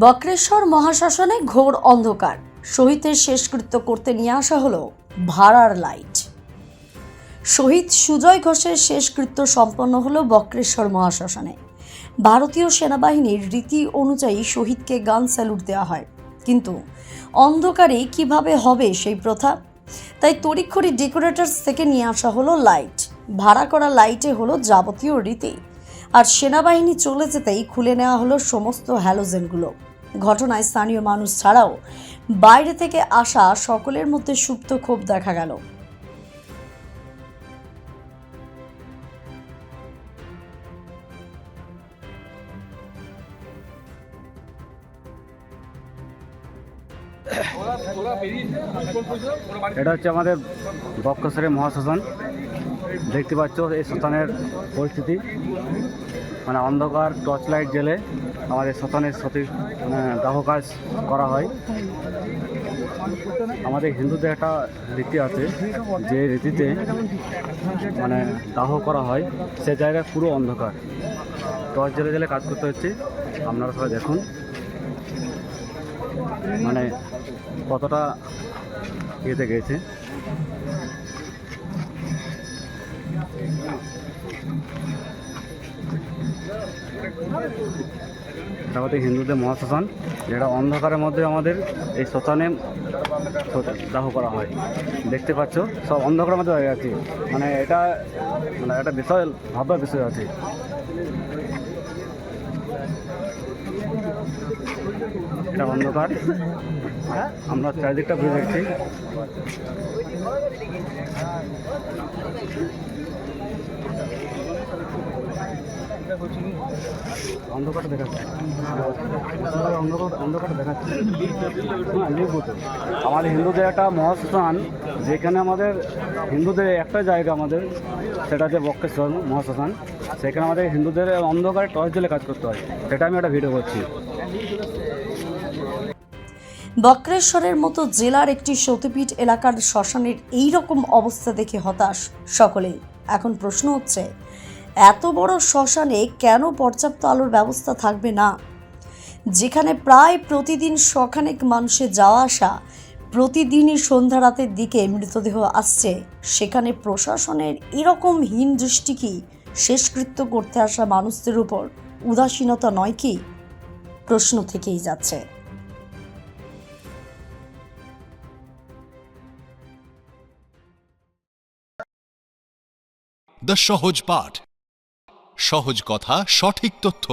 বক্রেশ্বর মহাশ্মশানে ঘোর অন্ধকার, শহীদের শেষকৃত্য করতে নিয়ে আসা হলো ভাড়ার লাইট। শহীদ সুজয় ঘোষের শেষকৃত্য সম্পন্ন হলো বক্রেশ্বর মহাশ্মশানে। ভারতীয় সেনাবাহিনীর রীতি অনুযায়ী শহীদকে গান স্যালুট দেওয়া হয়, কিন্তু অন্ধকারে কিভাবে হবে সেই প্রথা? তাই তড়িঘড়ি ডেকোরেটরস থেকে নিয়ে আসা হলো লাইট। ভাড়া করা লাইটে হলো যাবতীয় রীতি, আর সেনাবাহিনী চলে যেতেই খুলে নেওয়া হলো সমস্ত হ্যালোজেনগুলো। ঘটনায় স্থানীয় মানুষ ছাড়াও বাইরে থেকে আসা সকলের মধ্যে সুপ্ত ক্ষোভ দেখা গেল। এটা হচ্ছে আমাদের বক্রেশ্বরের মহাশ্মশান। দেখতে পাচ্ছ এই শ্মশানের পরিস্থিতি, মানে অন্ধকার টর্চ লাইট জেলে আমাদের শ্মশানের সঠিক দাহ কাজ করা হয়। আমাদের হিন্দুদের একটা রীতি আছে, যে রীতিতে মানে দাহ করা হয় সে জায়গায় পুরো অন্ধকার, টর্চ জেলে জেলে কাজ করতে হচ্ছে। আপনারা সবাই দেখুন মানে কতটা ইয়েতে গেছে। এটা আমাদের হিন্দুদের মহাশ্মশান, যেটা অন্ধকারের মধ্যে আমাদের এই শ্মশানে দাহ করা হয়। দেখতে পাচ্ছ সব অন্ধকারের মধ্যে হয়ে গেছে, মানে এটা মানে একটা বিষয় ভাববার বিষয় আছে। এটা অন্ধকার, আমরা চারিদিকটা ঘুরে দেখছি। অন্ধকারটা দেখাচ্ছে, অন্ধকারটা দেখাচ্ছে। আমাদের হিন্দুদের একটা মহাশ্মশান, যেখানে আমাদের হিন্দুদের একটা জায়গা আমাদের, সেটা হচ্ছে বক্রেশ্বর মহাশ্মশান। সেখানে আমাদের হিন্দুদের অন্ধকারে টর্চ জ্বেলে কাজ করতে হয়, সেটা আমি একটা ভিডিও করছি। বক্রেশ্বরের মতো জেলার একটি সতীপীঠ এলাকার শ্মশানের এই রকম অবস্থা দেখে হতাশ সকলেই। এখন প্রশ্ন হচ্ছে, এত বড় শ্মশানে কেন পর্যাপ্ত আলোর ব্যবস্থা থাকবে না? যেখানে প্রায় প্রতিদিন শখানেক মানুষের যাওয়া আসা, প্রতিদিনই সন্ধ্যা রাতের দিকে মৃতদেহ আসছে, সেখানে প্রশাসনের এরকম হীন দৃষ্টি কি শেষকৃত্য করতে আসা মানুষদের উপর উদাসীনতা নয় কি? প্রশ্ন থেকেই যাচ্ছে। দ্য সহজ পাঠ, সহজ কথা, সঠিক তথ্য।